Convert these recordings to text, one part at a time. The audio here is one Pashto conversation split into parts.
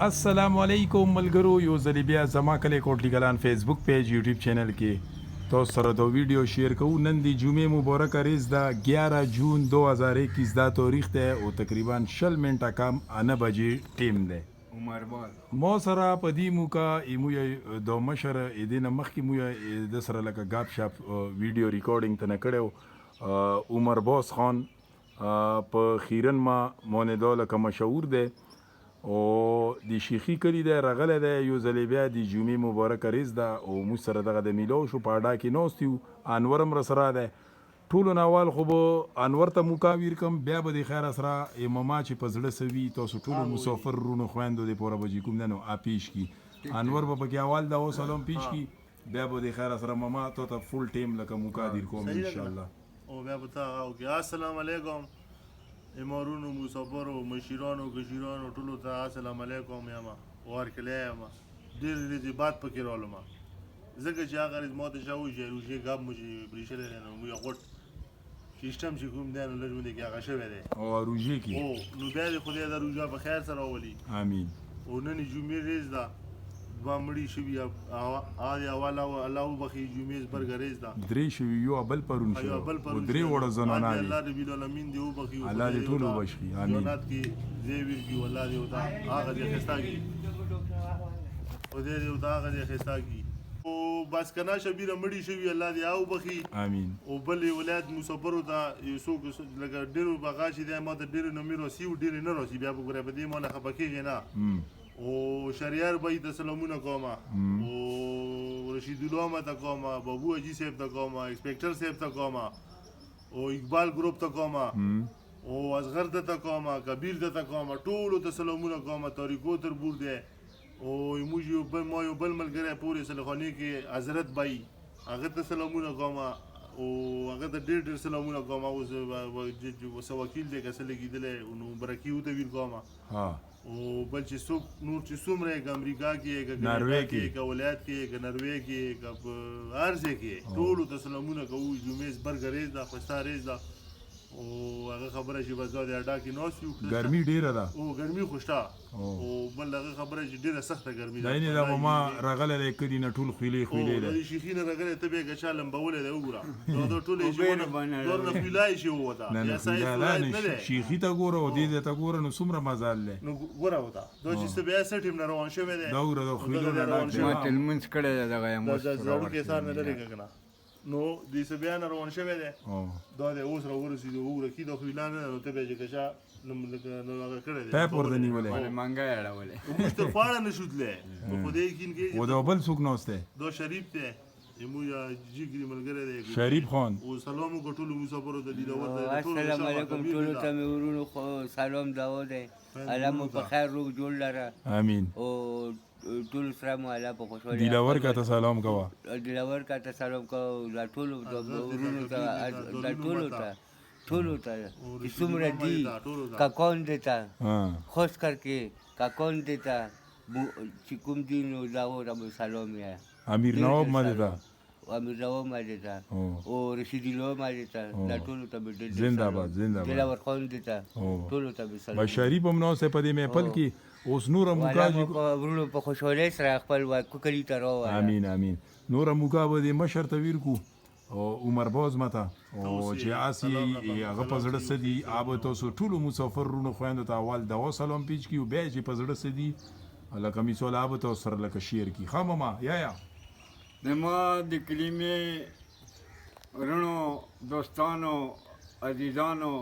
السلام علیکم ملګرو، یو ځل بیا زما کلی کوټلی کلان فیسبوک پیج یوټیوب چینل کې تاسو سره د ویډیو شیر کوو. نن د جمعې مبارکه ریز ده 11 جون 2021 دا تاریخ ده او تقریبا 20 منټه کم 9 بجې ټیم ده. عمر بال مو سره په دې موقع ایمو د مشر دینه مخکې مو د سره لکه غاب شاپ ویډیو ریکارډینګ ته نه کړو. عمر باز خان په خیرن ما مونږ لکه مشهور ده او د شیخی کلی ده راغله ده. یو ځل بیا د جمعې مبارکه ریز ده او موږ سره دغه د میلو شو په اډا کې ناست یو. انور هم راسره ده. ټولو نه اول خو به انور ته موقع ورکم، بیا به د خیر سره اماما چې په زړه سوي تاسو ټولو مسافر رونو خویندو د پوره بجې کوم نه نو پیش کی انور به پکې اول دا سلام پیش کی، بیا به د خیر سره ماما ته فول ټیم لکه موقع دیر کوم ان شاء الله. او بیا به تا او کې السلام علیکم امارونو مسافرو مشیرانو کشیرانو ټولو ته السلام علیکم یاما ورکلی یاما ډېر ډېر بات پکې رالم ځکه چې هغه ورځ ما ته چا وویل چې روژې ګاب مو چې برېښلی دی نو موږ غوټ سیسټم چې کوم دی نو لږ مونږ کې هغه شوی دی او روژې کې او نو بیا دې خدای دا روژه په خیر سره راولي امین. او نن جمعې ورځ ده دوه مړي شوي اول الله وبخي جمعې زبرګه ورځ ده درې شوي یو بل پرون شو او درې وړه زنانه دي. الله رب العالمین دې وبخي الله دې ټول وبخي امین. جنت کې ځای ورکړي والله دې وتا هغه دې ښایسته کړي او دې وتا هغه دې ښایسته کړي او بس کنا شبیره مړي شوي الله دې او بخي امین. او بل ولایت مسافرو ته یو څوک لکه ډېرو بغا چې دی ما ته ډېرو نه مې راسي او ډېرې نه راسي بیا به ګوره په دې ما نه خفه کېږي نه. او شهریار بھائی ته سلامونه کوم او رشید الله ما ته کوم بابو اجي صاحب ته کوم انسپکټر صاحب ته کوم او اقبال ګروپ ته کوم او اصغر ته کوم کبیر ته کوم ټولو ته سلامونه کوم طریقو تر بور دی او موږ یو بل ما یو بل ملګری پورې سلخاني کې حضرت بھائی هغه ته سلامونه کوم او هغه ته ډېر ډېر سلامونه کوم او څه وکیل دی که څه لګېدلی نو برکي ورته ویل کوم او بل چې څوک نور چې څومره که امریکا کې که کاناډا کې که ولایت کې که نروې کې که په هر ځای کې ټولو ته سلامونه کوو. جمعې زبرګه ورځ ده ښایسته ورځ ده او هغه خبره چې بس دا د اډا کې ناست یو ګرمي ډېره ده او ګرمي خو شته او بل هغه خبره چې ډېره سخته ګرمي ده دا ماما راغلی دی کلي نه ټول خولې ده د شیخي نه راغلی ته بیا که چا لمبولی دی وګوره دا ټول یې دور نه فیلای شي ووته شیخي ته ګوره او دې ته ګوره نو څومره مزال دی نو ګوره وته دا چې څه بیا څه ټیم نه روان شوی دی دا وګوره د خولو نه ډک دی. ما ته لمونځ کړی دی دغه یم اوس زړو کې سار نه لري که نه نو دې څه بیا نه روان شوی دی دا دی اوس راورسېدو وګوره کې دا خو اعلان نه دی نو ته بیا چې که چا نو هغه کړی دی پیپ ورته نیولی منګی اړولی موږ تر خواړه نه شو تللی په خدای یقین کوي او دا بل څوک ناست دی دا شریف دی زموږ جګري ملګری دی شریف خان. او سلام وکړو ټولو مسافرو ته دلاور ته السلام علیکم ټولو ته مې ورونو خو سلام دعا دی الله مو په خیر روغ جوړ لره امین. او ټولو سره مو الله په خوشحالۍ دلاور کا ته سلام کوه دلاور کا ته سلام کوه دا ټولو ورونو ته دا ټولو ته چې څومره دي کاکون دیتا خوش کر کې کاکون دیتا چې کوم دي نو دا ورته سلام یې امیر نواب ماده امیر نواب ماده او رشید الله ماده دا ټولو ته به زنده باد زنده باد دلاور خان دیتا ټولو ته به سلام. شریف هم نو سه په دې محفل کې اوس نور موکا ورونو په خوشحالۍ سره خپل کلی ته راوړه. امین امین. نور موکا به دې مشر ته ویرکو او عمر باز ماته او چې آسی هغه په زړه سدي آب تاسو ټولو مسافر رونو خويندو ته اول دوا سلام پیچ کیو بیا چې په زړه سدي الله کمیسول آب تاسو سره لکه شیر کی خامما یا د ما د کلمې ورونو دوستانو عزیزانو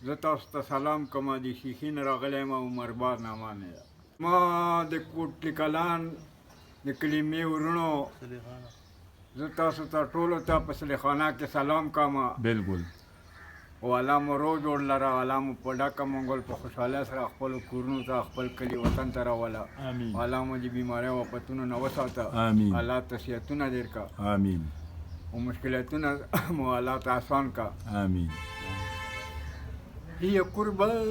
زه تاسو ته سلام کوم. د شیخي نه راغلی یم عمر باز نامه نه ما د کوټلی کلان د کلمې ورونو زه تاسو ته ټولو ته په سلیخانه کې سلام کوم. بالکل. او الله مو روغ جوړ لره الله مو په ډکه منګول په خوشحالۍ سره خپلو کورونو ته خپل کلي وطن ته راوله. الله مو د بیمارۍ او آفتونو نه وساته. الله ته صحتونه ډېر کا. امین. او مشکلاتونه مو الله ته آسان کا. امین. هي قربان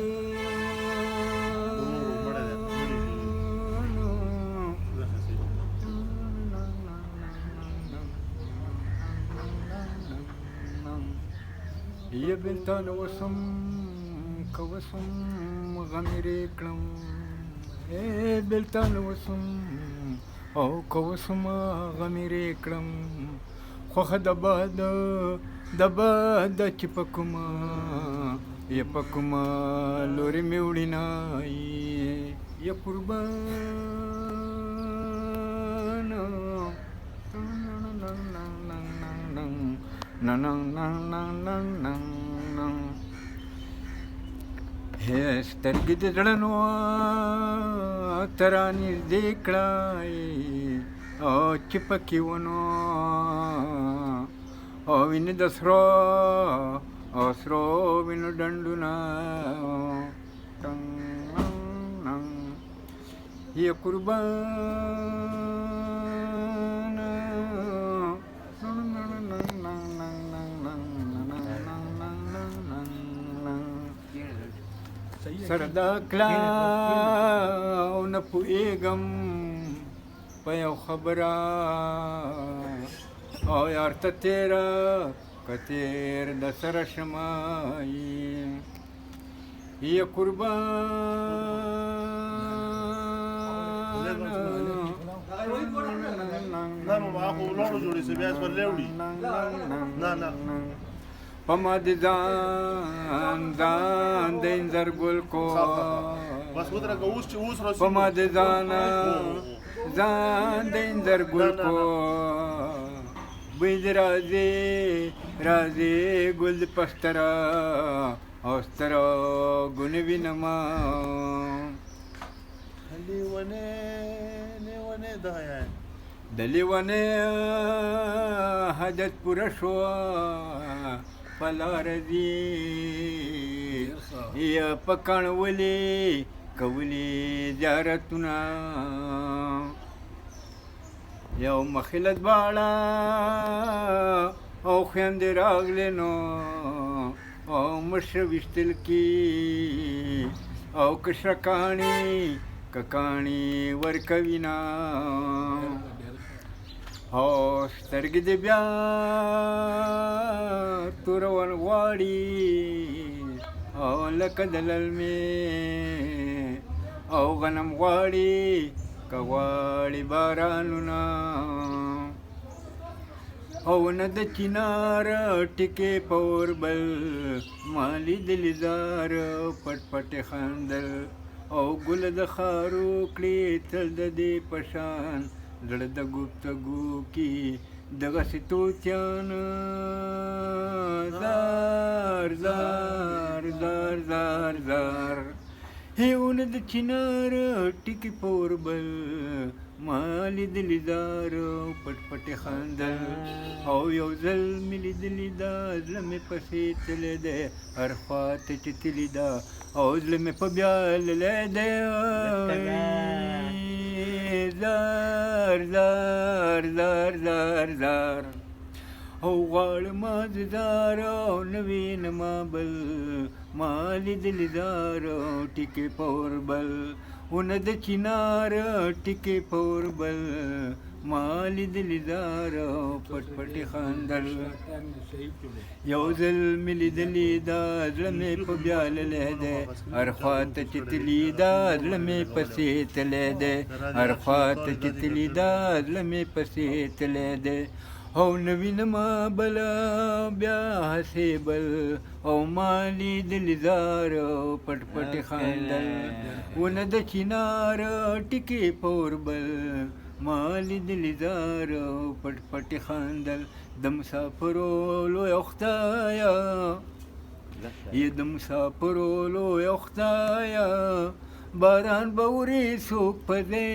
هي بنتان وسم كوسم غمرې کړم بېلتان وسم او که وسم غمرې کړم خوښه د باد چې په کومه یا په کومه لورې مې وړینایي یا قربان سترګې د زړه نو ته رانږدې کړای او چې پکې ونو او وینې د سرو وینو ډنډونه یا قربان سره د کلاو نه پوهېږم په یو خبره او یار ته تېره که تېر د سره شمایي یا قربان نه نو ما خو ولاړو جوړې سه بیا سورلې وړي نه په ما د ځان د انځر ګل کو بس ودرګه اوس چې اوس رسېږي په ما د ځان د انځر ګل کو بوی د رازې ګل د پستره او ستره ګونې وینما لیونې دغه د لیونې حاجت پوره شوه په لاره ځي یا په کاڼ ولې کولې زیارتونه یو مخې له دواړه او خویندې راغلې نو او مشره ویشتل کی او کشره کاڼي ورکوینه او سترګې دې بیا تورول غواړي او لکه د للمې او غنم غواړي که غواړي بارانونه او نه د چنار ټیکې په اوربل ما لیدلي زار پټ پټې خندل او ګل د خارو کړي تل د دې په شان زړه د گفتگو کی دغسې توتیان زار زار زار زار زار هیونه د چنار ټیکې په اوربل ما لیدلي زار پټ پټې خندل او یو ځل مې لیدلي دا زړه مې پسې تللی دی هر خوا ته چې تللي ده او زړه مې په بیا للی دی زار زار زار زار زار او غواړم د زار او نه وینم بل ما لیدلي زار ټیکې په اوربل ونه د چنار ټیکې په اوربل ما لیدلي زار پټ پټې خندل یو ځل مې لیدلي دا زړه مې په بیا للی دی هر خوا ته چې تلي دا زړه مې پسې تللی دی هر خوا ته چې تلي دا زړه مې پسې تللی دی او نه وینمه بله بیا هسې بل او ما لیدلي زار پټ پټې خندل ونه د چنار ټیکې په اوربل ما لیدلي زار پټ پټې خندل د مسافرو لویه خدایه یې د مسافرو لویه خدایه باران به ورې څوک په ځای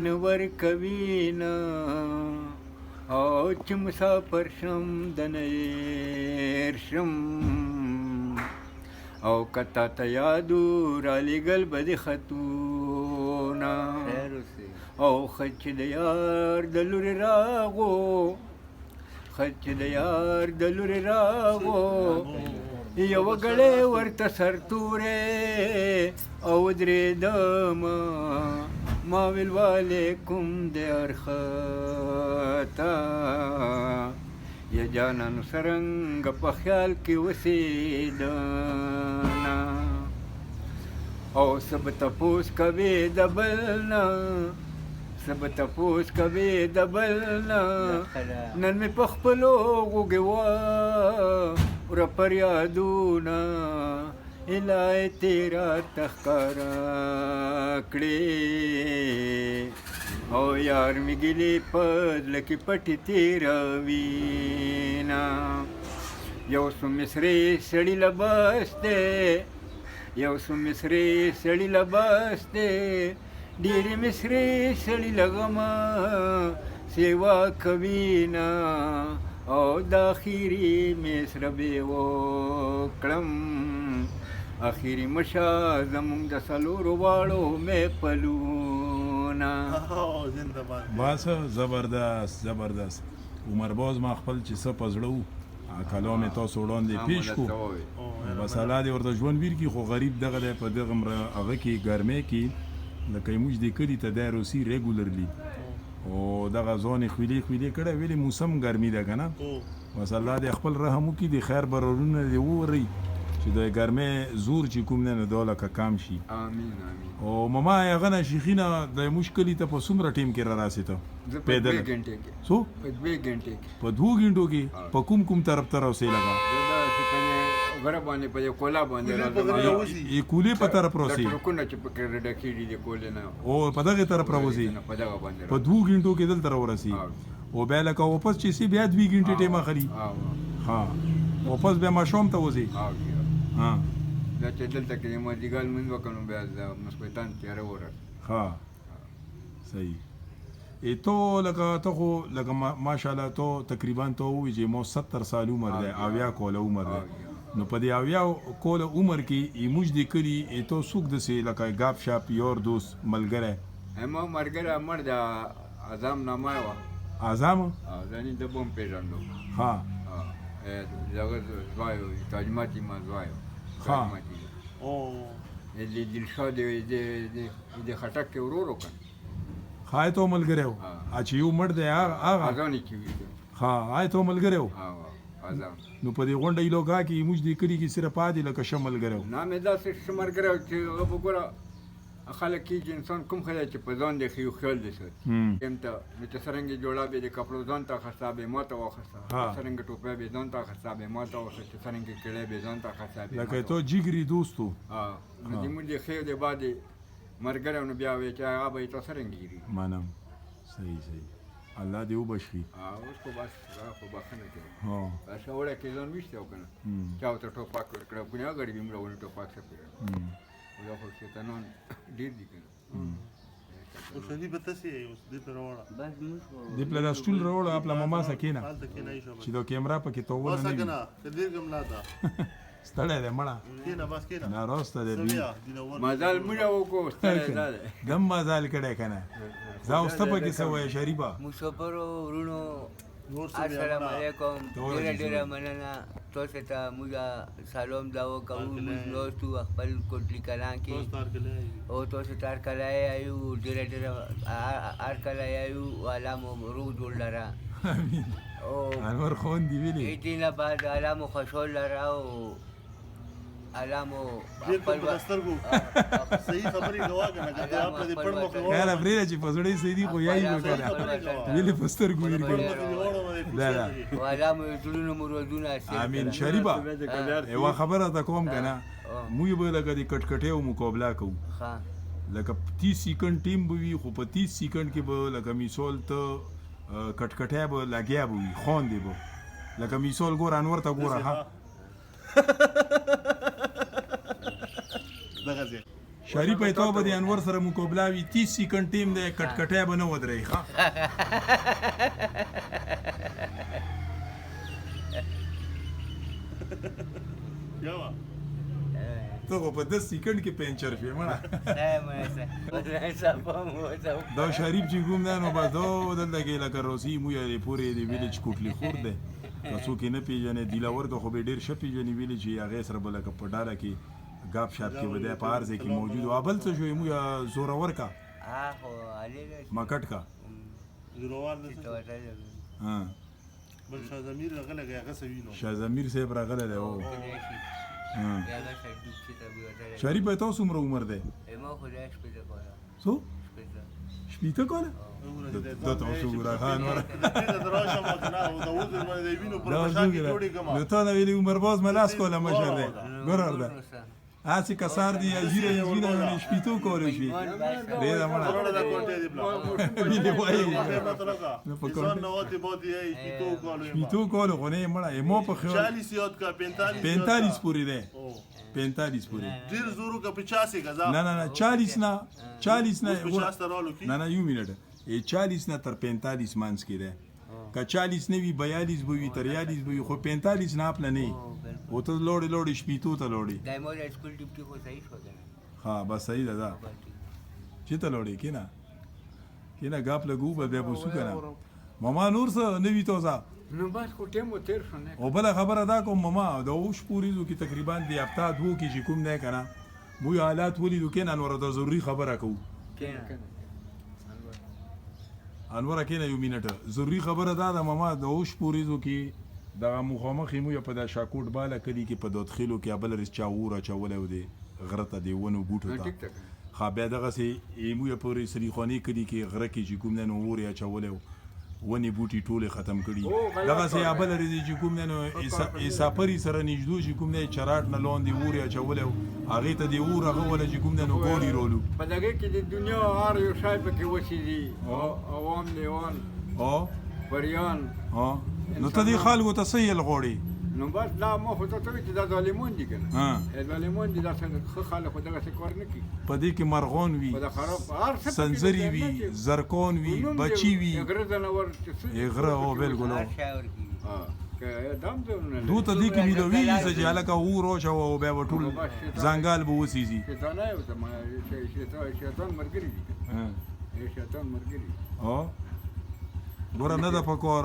نه ورکوینه او چې مسافر شم د نه هېر شم او که تا ته یادو رالیږل به د خطونه او ښه چې د یار د لورې راغو ښه چې د یار د لورې راغو یوه ګړۍ ورته سرتورې او ودرېدمه ما ویل وعلیکم د اړخته یا جانانو څرنګه په خیال کې اوسېدنه او سب تپوس کوي د بل نه سب تپوس کوي د بل نه نن مې په خپلو غوږې ور پر یادونه الهی تیرا تخکارا کړې او یار مې ګلې په زړه کې پټې تېروينه یو څو مصري سړي لباس دی یو څو مصري سړي لباس دی ډېرې مصري سړي له غمه سیوا کوي نه او د اخري مصر به وکړم اخري مشه زمونږ د څلورو واړو محفلونه بس زبردست زبردست عمر باز ما خپل چې څه په زړه وو کلام یې تاسو وړاندې پیش کړو بس الله دې ورته ژوند ویر کړي خو غریب دغه دی په دغه هغه کې ګرمۍ کې لکه موږ دې کلي ته دی روسي ریګولرلی او دغه ځوانې خویلې خویلې کړی ویلې موسم ګرمي ده که نه بس الله دې خپل رحم وکړي د خیر برارونه دې وورئ چې د ګرمۍ زور چې کوم دی نو دا لکه کم شي امین امین او ماما هغه نه شیخینه د موږ کلي ته په څومره ټیم کې را راسېته پیدل څو په 2 غنټې کې په 2 غنټو کې په کوم طرف ته راوسې لګا غره باندې په کولا باندې راځي کولې په طرف راوسې ټرکونه چې په کې ډکېږي د کولې نه او په دغه طرف راوځي په دغه باندې په 2 غنټو کې دلته راورسي او بیا لکه واپس چې سي بیا 2 غنټې ټیم اخلي ها واپس بیا ماشوم ته وځي ها دا چې دلته کې ما دیګال من وکړم بیا د مسکوتان تیار وره ها صحیح تو لکه ته خو لکه ماشاءالله تو تقریبا تو وی چې مو 70 سال عمر دی اویا کول عمر دی نو په دې اویا کول عمر کې ایموج دی کړي تو سوق د سي لکه غاپ شاپ یور دوست ملګری همو مرګره مر د اعظم نامه وا اعظم ځاني د بوم پیژندو ها دغه زوایو تاجماتي ما زوایو ها او دلشاد د خټک کې ورورو کړ خای ته ملګری و چې یو مړ دی هغه اذان کې ها آی ته ملګری و اذان نو په دې غونډه ایلوګه کې موږ دې کړي کې صرف پاتې لکه شمل ګرو نامې دا شمرګرو چې وګوره خلک کې چې انسان کوم خلک چې په ځان دی خو خیال دي سر هم ته چې څنګه جوړا به د کپړو ځان ته خرڅابه ماته واخسته څنګه ټوپه به ځان ته خرڅابه ماته واخسته څنګه کړه به ځان ته خرڅابه لکه ته جګری دوستو دې موږ دې خیر دې باندې مرګره نو بیا وې چې هغه به تاسو څنګه ګیری مانم صحیح صحیح الله دې وبښي اوس کو بس خو بخنه کې ها تاسو وړه کې ځان وشته وکنه چاو ته ټوپاک کړه کنه غړي به موږ ټوپاک څه یو خو شیطانان ډیر دي کنه او شدی به تاسو اوس دې پر وړه بس موږ دې پلا سټول وروړه خپل ماما سکینه چې دا کیمرا پکې تو ونه وسه کنه کدی کوم لا دا ستړی دی مړه کینه بس کینه نه راسته دی مزال موږ وکړو ستړی دی دم مزال کړه کنه زه اوس ته پکې څه وای شریبا مسافرو ورونو السلام علیکم ډیره مننه تاسو ته موږ سلام داو کوو موږ نوستو خپل کوټلی کلان کې او تاسو تار کلای ایو ډیره ار کلای ایو والا مو روح جوړ لرا امين او انور خون دی ویلي ایتینا بعد علامو خوشحال لرا او علامو خپل بسترګو صحیح خبرې غوا کنه چې خپل دې پړ مخ غوا یاره بریده چې پسړې سیدی خو یای وکړه ویلي پستر ګوري لا لا علامو ټولونو مرودونه امين شریبا یو خبره تا کوم کنه موږ به لکه د کټکټیو مقابله کوو ها لکه 30 سکند ټیم به وي خو په 30 سکند کې به لکه مثال ته کټکټیا به لګیا به وي خون دی به لکه مثال ګور انور ته ګوره ها شریف ته به د انور سره مقابله وي 30 سکند ټیم دی کټکټیا به نه ودرې ها یوا ته په 10 سکند کې پنچر شې مړه دا شریف چې کوم نه نو بس دا دلته کې لکه روسي مو یې پورې دی ویلج کوټلی خور دی تاسو کې نه پیژنې دیلاور ته خو به ډیر ښه پیژنې ویلې چې هغه سره بل لکه په ډاره کې غاپ شاپ کې ودا پارځه کې موجود او بل څه شوی مو زورور کا هو علي مکټ کا زورور نه ها بل شاه زمیر غلګه هغه سوینو شاه زمیر صاحب راغله دی او هغه سړي ډوب چې ته بیا وتلی شریف بھائی تاسو څومره عمر دی ما خدای شپېته کاله څو شپېته شپېته کاله دا تاسو ګوره ها نوره نو تا نه ویلي عمر باز مې لاس کوله مشر دی ګوره ورته هسې کسار دی یا ژیره یې ژینه ویلې شپېتو کاله شوي پرېږده مړه ویلې وایي شپېتو کاله خو نه یې مړه ما په خیال 45 پورې دی 45 پورې نه 40 نه نه یو منټ 40 نه تر 45 منځ کې دی که 40 نه وي 42 به وي 43 به وي خو 45 نه اپله نه او ته لوړې شپېتو ته لوړې دا مور سکول ډیوټي خو صحیح شو کنه ها بس صحیح ده دا چې ته لوړې کېنه ګاپ لګو به بیا بوسو کنه ماما نور څه نه وي توزه نو بس خو ټیم تیر شو نه او بله خبره دا کوم ماما د اوښ پوریزو کې تقریبا د هفته دوو کې چې کوم دی که نه موږ حالات ولیدو کېنه انوره د ضروري خبره کوو انوره کېنه یو منټه ضروري خبره دا ده ماما د اوښ پوریزو کې دغه مخامخ یې موږ په د شاکوټ باله کلي کې په دودخیلو کې بله رس چا اور اچولی و دی غره ته د ونو بوټو ته ښه بیا دغسې موږ پورې سلیخاني کلي کې غره کې چې کوم دی نو اور یې اچولی و ونې بوټي ټولې ختم کړي دغسې یا بله ورځې چې کوم دی نو عیساپري سره نږدو چې کوم دی چراټ نه لاندې اور یې اچولی و هغې ته د اور هغه وله چې کوم دی نو ګوډې رولو په دغې کې د دنیا هر یو شی پکې وسېږي عوام لیوان پریان نو ته دې خلکو ته څه یل غواړې نو بس دا ما خو ته وایي چې دا ظالمان دي که نه ظالمان دي دا څنګه ښه خلک خو دغسې کار نه کوي په دې کې مرغان وي سنځري وي زرکان وي بچي وي غره ځناور غره او بالکل دو ته دې کې میلوېږي څه چې هلکه اور واچوه او بیا به ټول ځنګال به وسېځي شیطان ملګري دي شیطان ملګري ګوره نه ده پکار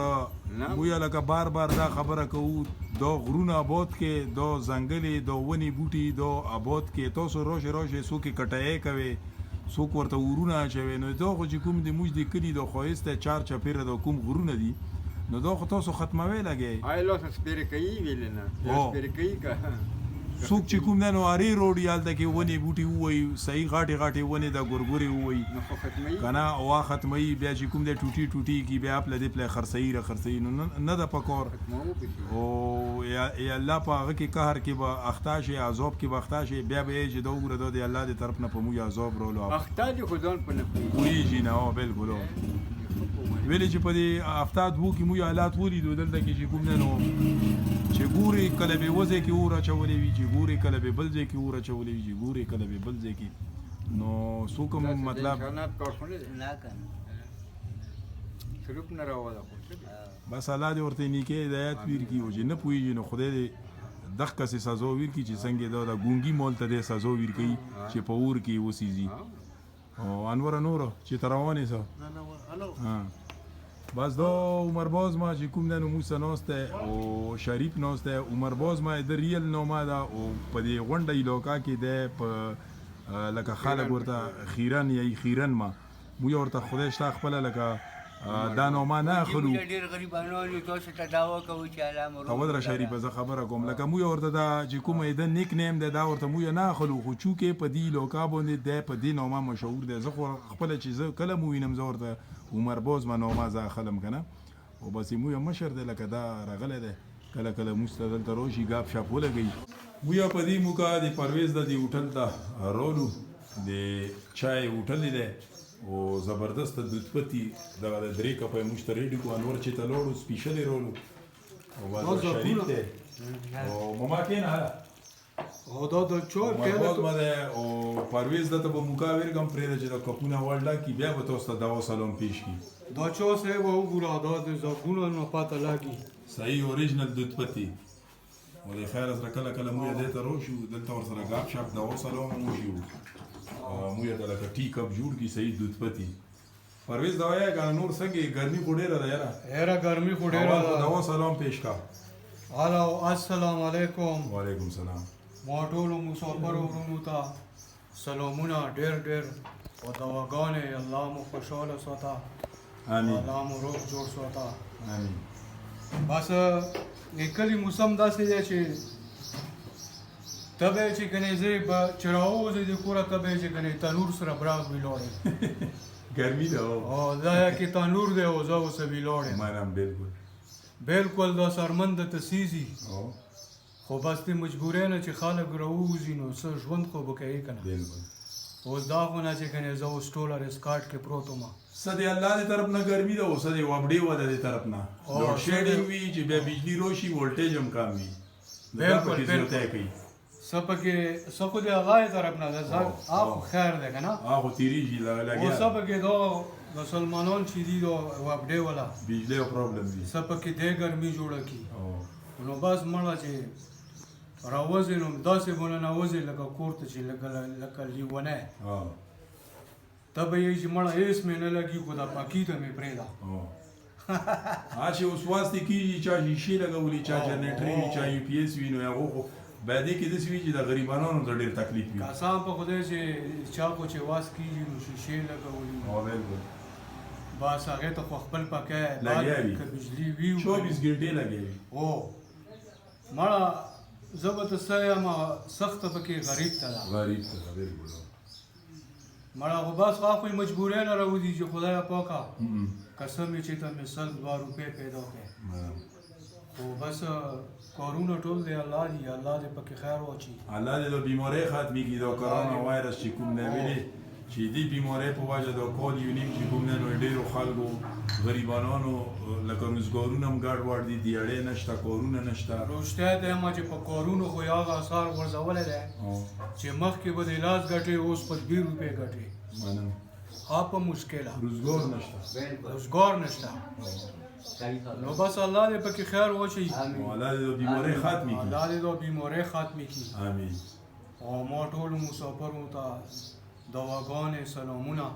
موږ لکه بار دا خبره کوو دا غرونه آباد کې دا ځنګلې دا ونې بوټي دا آباد کې تاسو روشې څوک یې کټایي کوي څوک ورته اورونه اچوي نو دا خو چې کوم د موږ د کلي د ښایسته چار چاپېره د کوم غرونه دي نو دا خو تاسو ختموی لګئ سپېره کوي ویلې نه سپېره کوي که څوک چې کوم دی نو ارې روډ یې هلته کې ونې بوټي ووایي صحیح غاټې ونې د ګورګورې ووایي که نه وا ختموي بیا چې کوم دی ټوټي کي بیا پله دې پله خرڅوي نو نه ده پکار او یا الله په هغه کې قهر کې به اخته شي عذاب کې به اخته شي بیا به یې چې دا وګوره دا د الله د طرف نه په موږ عذاب رولو اخته دي خو ځان په نه پوهېږي نه بالکل ویلې چې په دې هفته دوو کې موږ حالات ولیدو دلته کې چې کوم دی نو چې ګورې کله به وځی کې اور اچولی وي چې ګورې کله به بل ځای کې اور اچولی وي چې ګورې کله به بل ځای کې نو څوک هم مطلب بس الله دې ورته نیکې هدایت ویر کړي او چې نه پوهېږي نو خدای دې دغسې سزا ویر کړي چې څنګه دا د ګونګي مول ته دې سزا ویر کوي چې په اور کې وسېځي او انوره نوره چې ته روانې څه بس دا عمر باز ما چې کوم دی نو موسه ناست دی او شریف ناست دی عمر باز ما د ریل نومه ده او په دې غونډه علاقه کې دی په لکه خلک ورته خیرن یا خیرن ما موږ ورته خدای شته خپله لکه دا نومه نه اخلو اول را شریفه زه خبره کوم لکه موږ ورته دا چې کومه د نیک نیم دی دا ورته موږ نه اخلو خو چونکې په دې علاقه باندې دی په دې نومه مشهور دی زه خو خپله چې زه کله مو وینم زه ورته عمر باز ما نومه زه اخلم که نه او بس موږ مشر دی لکه دا راغلی دی کله موږ ته دلته راشي ګاپ شاپ ولګوي موږ په دې موقع د پرویز د دې هوټل ته رولو د چای هوټل دی او زبردست دودپتی دغه د 3 کپه موږ ته ریډي کړو انور چې ته لاړو سپیشل یې رولو او باز شریف دی او ماما کېنه هله او دا د چور محمد مده او پرویز دته په مقابل کم پرې چې د کپونه ورلډا کی بیا به تاسو ته دوا سلام پیش کی دا چو سه وو ګورا دا د زګونو نه پاته لاګي صحیح اوریجنل دودپتی او د خیر سره کله مو دې ته روشو دلته ور سره غاپ شاپ دوا سلام مو شو مو یې دلته ټی کپ جوړ کی صحیح دودپتی پرویز دا وايي ګان نور څنګه ګرمي خډېره ده یاره ګرمي خډېره ده دوا سلام پیش کا الو السلام علیکم وعلیکم سلام ما ټولو مسافر ورونو ته سلامونه ډېر او دواګانې الله مو خوشحاله ساته امین الله مو روغ جوړ ساته امین بس د کلي موسم داسې دی چې تبه چې کنه زه به چې راوځي د کوره تبه چې کنه تنور سره براغ ویلوړې ګرمي ده او دا کې تنور دی او زه اوس ویلوړې منم بالکل بالکل دا سرمند ته سیزي او خو بس د مجبورۍ نه چې خلک راوځي نو څه ژوند خو به کوي کنه بالکل اوس دا خو نه چې کنه زه اوس ټوله ریسکارټ کې پروت وم سده الله دې طرف نه ګرمي ده او سده وبډي وده دې طرف نه لوډ شیډینګ وی چې بیا بجلی روشي وولټیج هم کم وي بالکل بالکل کوي سپکه سخو دی هغه طرف نه ده اخو خیر ده کنه هغه تیریږي لګیا او سپکه دا مسلمانان چې دي دا وبډي ولا بجلی پرابلم دي سپکه دې ګرمي جوړه کی او نو بس مړه چې راوځي نو داسې بونه نوځي لکه کور ته چې لکه لیونه تبه یې چې مړه هیڅ مې نه لګي خو دا پاکي ته مې پرېږده چې اوس واسطې کېږي چا شیشې لګولي چا جنریټر وي چا یو پی ایس وي نو هغو خو باید کې داسې وي چې د غریبانو ته ډېر تکلیف وي قسم په خدای چې چا خو چې واس کېږي نو شیشې لګولي بس هغې ته خو خپل پکې لګیا وي که بجلي وي 24 ګنټې لګیا وي او مړه زه به ته څه یم سخته پکې غریب ته ده غریب ته ده بالکل مړه خو بس خوا خو یې مجبورۍ نه راوځي چې خدایه پاکه قسم یې چې ته مې 100 روپۍ پیدا کړې خو بس کارونه ټول دی الله دی الله دې پکې خیر واچي الله دې د بیمارۍ ختمي کړي دا کرونا وایرس چې کوم دی ویلې چې دې بیمارۍ په وجه د کال یونیم چې کوم دی نو ډېرو خلکو غریبانانو لکه روزګارونه هم ګډوډ دي دیاړۍ نشته کارونه نشته رښتیا دی ما چې په کارونو خو یې هغه اثار غورځولی دی چې مخکې به د علاج ګټې اوس په 2 روپۍ ګټې منم په مشکله روزګار نشته روزګار نشته نو بس الله دې پکې خیر واچي الله دې د بیمارۍ ختمي کړي الله دې د بیمارۍ ختمي کړي امین او ما ټولو مسافرو ته دواګانې سلامونه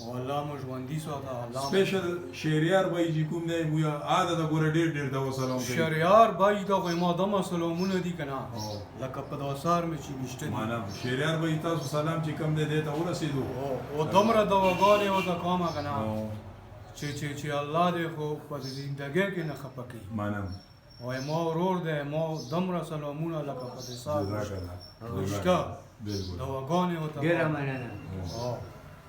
او الله مو ژوندي ساته الله سپیشل شهریار بای چې کوم دی مویا عادت ګوره ډېر دوا سلام کوي شهریار بای دا خو ما دمه سلامونه دي که نه لکه په داسار مې چې ویشته دي منم شهریار بای تاسو سلام چې کوم دی دې ته ورسېدو او دومره دواګانې ورته کومه که نه چې الله دې خو په زندګۍ کې نه خفه کوي منم وای ما ورور دی ما دومره سلامونه لکه په داسار ویشته دواګانې ورته ډېره مننه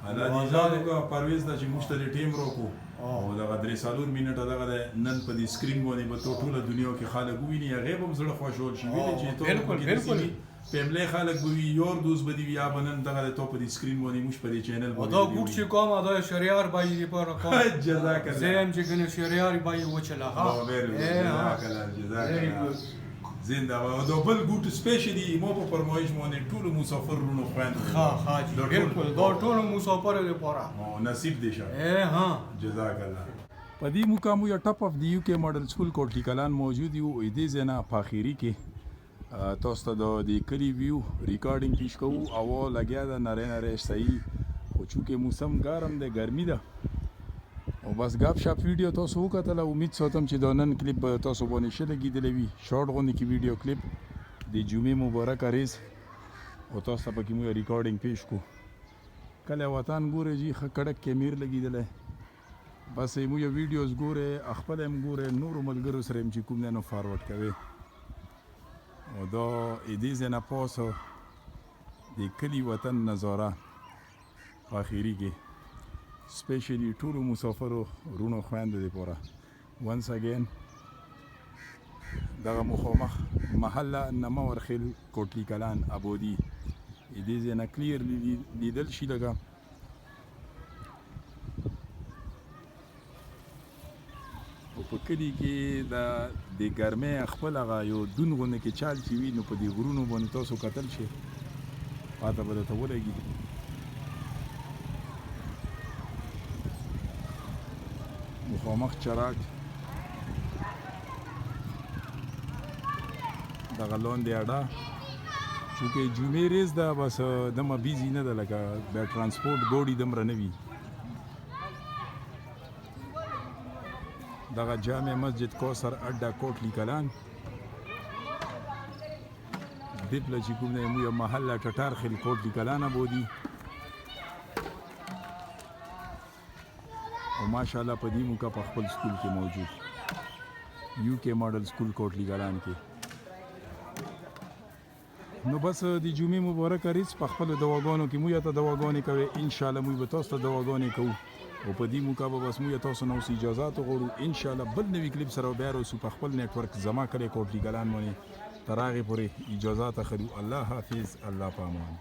الله دې زادو کا پرویز ته چې موږ ته ټیم روکو او دغه 3 منټه دغه نن په دې سکرین باندې به ټوله دنیا کې خلک ویني هغه به زړه خوشحال شي ویلې چې ته بالکل پملې خلک به وي یور دوست به دی یا بنن دغه ته په دې سکرین باندې موږ په دې چینل باندې دا ګوټ چې کوم دا شهریار بای دې پر کوم جزاک الله زم چې کنه شهریار بای وچلا ها جزاک الله جزاک الله زنده باد او بل ګوټ سپیشلی مو په فرمایش باندې ټول مسافرونو خوند ها جی بالکل دا ټول مسافر دې پورا او نصیب دې شه ها جزاک الله په دې مقام یو ټاپ اف دی یو کې ماډل سکول کوټلی کلان موجود یو دې زنه فاخيري کې تاسو ته د کلی ویو ریکارډینګ پیش کوو او لګیا ده نره صحیح خو چونکه موسم ګرم ده ګرمي ده او بس غاب شاپ ویډیو تاسو وکړه امید ساتم چې دا نن کلیپ تاسو باندې ښه لګیدلی وي شارټ غوندې کې ویډیو کلیپ د جمعې مبارک اریز او تاسو ته پکې مو ریکارډینګ پیش کو کله وطن ګوره جی ښه کډک کیمیر لګیدلی بس مو یو ویډیوز ګوره خپل هم ګوره نور ملګرو سره هم چې کوم نه فارورډ کوي او دا دې ځنه پاسو د کلی وطن نظاره په اخیری کې سپیشلی ټولو مسافرو رونو خویندو دپاره ونس اگین دغه مخامخ محله نمه ورخیل کوټلی کلان ابودي دې ځای نه کلیرلی لیدل شي لږه او په کلي کې د ګرمۍ خپل هغه یو دون غوندې کې چال چې وي نو په دې غرونو باندې تاسو کتل شي پاته به درته ولګي مخامخ چراغ دغه لاندې اډه چونکې جمعې ریز ده بس دمه بیزي نه ده لکه بیا ترانسپورټ ګوډي دومره نه وي دغه جامع مسجد کوثر اډه کوټلی کلان دپله چې کوم دی موږ محله ټټار خیل کوټلی کلان بودي او ماشاءالله په دې موقع په خپل سکول کې موجود یو کې ماډل سکول کوټلی کلان کې نو بس د جمعې مبارک ریس په خپل دواګانو کې مو یا ته دواګانې کوي ان شاء الله مو به تاسو ته دواګانې کوو او په دې موقع به بس مو یا تاسو نو اجازه غواړو ان شاء الله بل نوی کلیپ سره بیا رسو په خپل نیټ ورک زما کړي کوټلی ګلان باندې تر هغه پورې اجازه ته خلو الله حافظ الله پامان